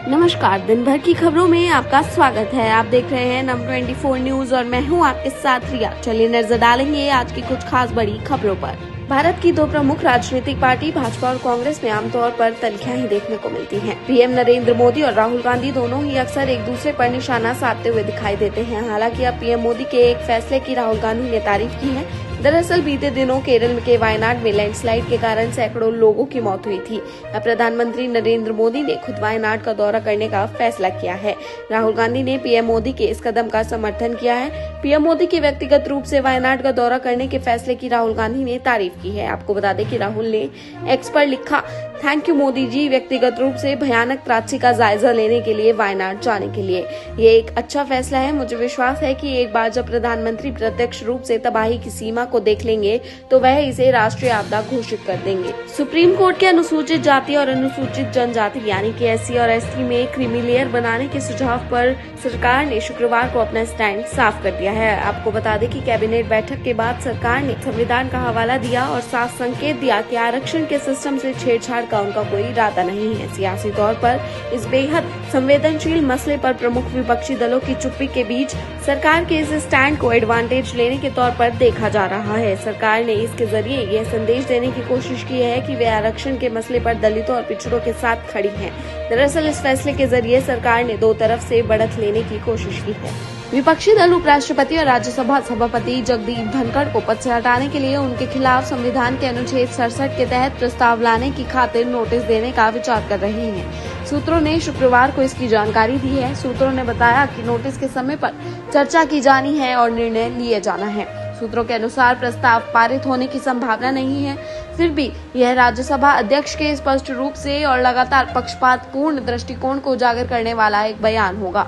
नमस्कार, दिन भर की खबरों में आपका स्वागत है। आप देख रहे हैं नम 24 न्यूज और मैं हूं आपके साथ रिया। चलिए नजर डालेंगे आज की कुछ खास बड़ी खबरों पर। भारत की दो प्रमुख राजनीतिक पार्टी भाजपा और कांग्रेस में आमतौर पर तल्खियां ही देखने को मिलती हैं। पीएम नरेंद्र मोदी और राहुल गांधी दोनों ही अक्सर एक दूसरे पर निशाना साधते हुए दिखाई देते हैं। हालांकि अब पीएम मोदी के एक फैसले की राहुल गांधी ने तारीफ की है। दरअसल बीते दिनों केरल के वायनाड में लैंडस्लाइड के कारण सैकड़ों लोगों की मौत हुई थी। अब प्रधानमंत्री नरेंद्र मोदी ने खुद वायनाड का दौरा करने का फैसला किया है। राहुल गांधी ने पीएम मोदी के इस कदम का समर्थन किया है। पीएम मोदी के व्यक्तिगत रूप से वायनाड का दौरा करने के फैसले की राहुल गांधी ने तारीफ की है। आपको बता दें कि राहुल ने एक्स पर लिखा, थैंक यू मोदी जी, व्यक्तिगत रूप से भयानक त्रासदी का जायजा लेने के लिए वायनाड जाने के लिए। ये एक अच्छा फैसला है। मुझे विश्वास है कि एक बार जब प्रधानमंत्री प्रत्यक्ष रूप से तबाही की सीमा को देख लेंगे तो वह इसे राष्ट्रीय आपदा घोषित कर देंगे। सुप्रीम कोर्ट के अनुसूचित जाति और अनुसूचित जनजाति यानी कि एससी और एसटी में क्रीमी लेयर बनाने के सुझाव पर सरकार ने शुक्रवार को अपना स्टैंड साफ कर दिया है। आपको बता दें कि कैबिनेट बैठक के बाद सरकार ने संविधान का हवाला दिया और साफ संकेत दिया कि आरक्षण के सिस्टम से छेड़छाड़ का उनका कोई इरादा नहीं है। सियासी तौर पर इस बेहद संवेदनशील मसले पर प्रमुख विपक्षी दलों की चुप्पी के बीच सरकार के इस स्टैंड को एडवांटेज लेने के तौर पर देखा जा रहा है। सरकार ने इसके जरिए यह संदेश देने की कोशिश की है कि वे आरक्षण के मसले पर दलितों और पिछड़ों के साथ खड़ी हैं। दरअसल इस फैसले के जरिए सरकार ने दो तरफ से बढ़त लेने की कोशिश की है। विपक्षी दल उपराष्ट्रपति और राज्यसभा सभापति जगदीप धनखड़ को पद से हटाने के लिए उनके खिलाफ संविधान के अनुच्छेद 67 के तहत प्रस्ताव लाने की खातिर नोटिस देने का विचार कर रहे हैं। सूत्रों ने शुक्रवार को इसकी जानकारी दी है। सूत्रों ने बताया कि नोटिस के समय पर चर्चा की जानी है और निर्णय लिए जाना है। सूत्रों के अनुसार प्रस्ताव पारित होने की संभावना नहीं है। फिर भी यह राज्यसभा अध्यक्ष के स्पष्ट रूप से और लगातार पक्षपातपूर्ण दृष्टिकोण को उजागर करने वाला एक बयान होगा।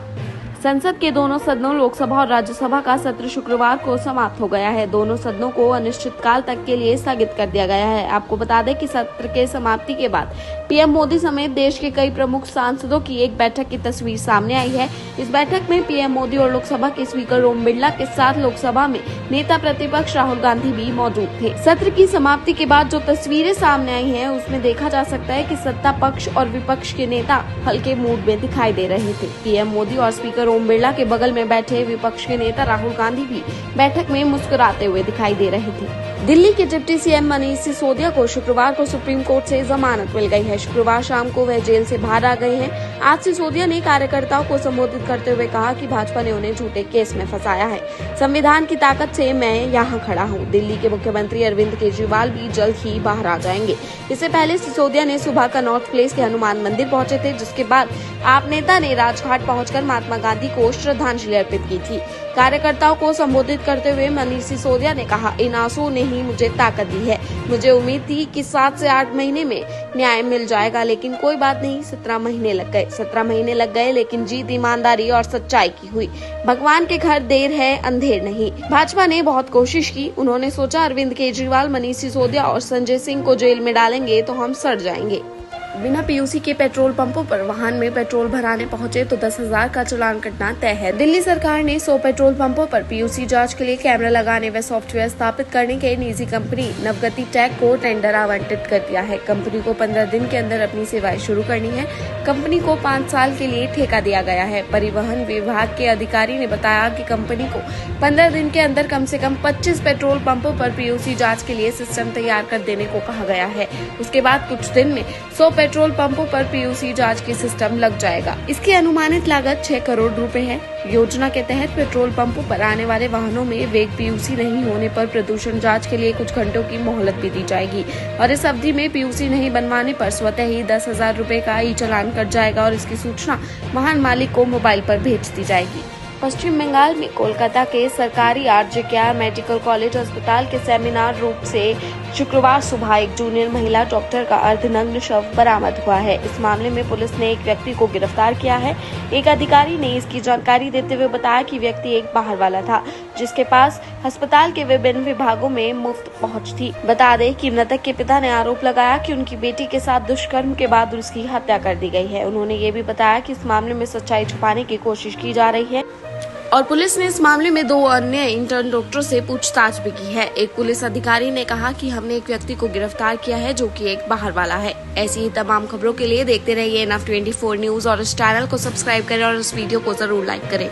संसद के दोनों सदनों लोकसभा और राज्यसभा का सत्र शुक्रवार को समाप्त हो गया है। दोनों सदनों को अनिश्चितकाल तक के लिए स्थगित कर दिया गया है। आपको बता दें कि सत्र के समाप्ति के बाद पीएम मोदी समेत देश के कई प्रमुख सांसदों की एक बैठक की तस्वीर सामने आई है। इस बैठक में पीएम मोदी और लोकसभा के स्पीकर ओम बिरला के साथ लोकसभा में नेता प्रतिपक्ष राहुल गांधी भी मौजूद थे। सत्र की समाप्ति के बाद जो तस्वीरें सामने आई हैं, उसमें देखा जा सकता है कि सत्ता पक्ष और विपक्ष के नेता हल्के मूड में दिखाई दे रहे थे। पीएम मोदी और स्पीकर ओम बिरला के बगल में बैठे विपक्ष के नेता राहुल गांधी भी बैठक में मुस्कुराते हुए दिखाई दे रहे थे। दिल्ली के डिप्टी सीएम मनीष सिसोदिया को शुक्रवार को सुप्रीम कोर्ट से जमानत मिल गई है। शुक्रवार शाम को वह जेल से बाहर आ गए हैं। आज सिसोदिया ने कार्यकर्ताओं को संबोधित करते हुए कहा कि भाजपा ने उन्हें झूठे केस में फंसाया है। संविधान की ताकत से मैं यहाँ खड़ा हूँ। दिल्ली के मुख्यमंत्री अरविंद केजरीवाल भी जल्द ही बाहर आ जाएंगे। इससे पहले सिसोदिया ने सुबह का नॉर्थ प्लेस के हनुमान मंदिर पहुंचे थे, जिसके बाद आप नेता ने राजघाट पहुंचकर महात्मा गांधी को श्रद्धांजलि अर्पित की थी। कार्यकर्ताओं को संबोधित करते हुए मनीष सिसोदिया ने कहा, इन आंसुओं ने ही मुझे ताकत दी है। मुझे उम्मीद थी कि 7 से 8 महीने में न्याय मिल जाएगा, लेकिन कोई बात नहीं, 17 महीने लग गए। 17 महीने लग गए, लेकिन जीत ईमानदारी और सच्चाई की हुई। भगवान के घर देर है अंधेर नहीं। भाजपा ने बहुत कोशिश की। उन्होंने सोचा अरविंद केजरीवाल, मनीष सिसोदिया और संजय सिंह को जेल में डालेंगे तो हम सड़ जाएंगे। बिना पीयूसी के पेट्रोल पंपों पर वाहन में पेट्रोल भराने पहुंचे तो 10,000 का चालान कटना तय है। दिल्ली सरकार ने 100 पेट्रोल पंपों पर पीयूसी जांच के लिए कैमरा लगाने व सॉफ्टवेयर स्थापित करने के निजी कंपनी नवगति टेक को टेंडर आवंटित कर दिया है। कंपनी को 15 दिन के अंदर अपनी सेवाएं शुरू करनी है। कंपनी को 5 साल के लिए ठेका दिया गया है। परिवहन विभाग के अधिकारी ने बताया कि कंपनी को 15 दिन के अंदर कम से कम 25 पेट्रोल पंपों पर पीयूसी जाँच के लिए सिस्टम तैयार कर देने को कहा गया है। उसके बाद कुछ दिन में 100 पेट्रोल पंपों पर पीयूसी जांच की सिस्टम लग जाएगा। इसकी अनुमानित लागत 6 करोड़ रुपए है। योजना के तहत पेट्रोल पंपों पर आने वाले वाहनों में वेग पीयूसी नहीं होने पर प्रदूषण जांच के लिए कुछ घंटों की मोहलत भी दी जाएगी और इस अवधि में पीयूसी नहीं बनवाने पर स्वतः ही 10,000 रुपए का ई चालान कट जाएगा और इसकी सूचना वाहन मालिक को मोबाइल पर भेज दी जाएगी। पश्चिम बंगाल में कोलकाता के सरकारी आरजे केयर मेडिकल कॉलेज अस्पताल के सेमिनार रूम से शुक्रवार सुबह एक जूनियर महिला डॉक्टर का अर्धनग्न शव बरामद हुआ है। इस मामले में पुलिस ने एक व्यक्ति को गिरफ्तार किया है। एक अधिकारी ने इसकी जानकारी देते हुए बताया कि व्यक्ति एक बाहर वाला था, जिसके पास अस्पताल के विभिन्न विभागों में मुफ्त पहुंच थी। बता दें कि मृतक के पिता ने आरोप लगाया कि उनकी बेटी के साथ दुष्कर्म के बाद उसकी हत्या कर दी गई है। उन्होंने ये भी बताया कि इस मामले में सच्चाई छुपाने की कोशिश की जा रही है। और पुलिस ने इस मामले में 2 अन्य इंटर्न डॉक्टरों से पूछताछ भी की है। एक पुलिस अधिकारी ने कहा कि हमने एक व्यक्ति को गिरफ्तार किया है जो कि एक बाहर वाला है। ऐसी ही तमाम खबरों के लिए देखते रहिए NF24 न्यूज और इस चैनल को सब्सक्राइब करें और इस वीडियो को जरूर लाइक करें।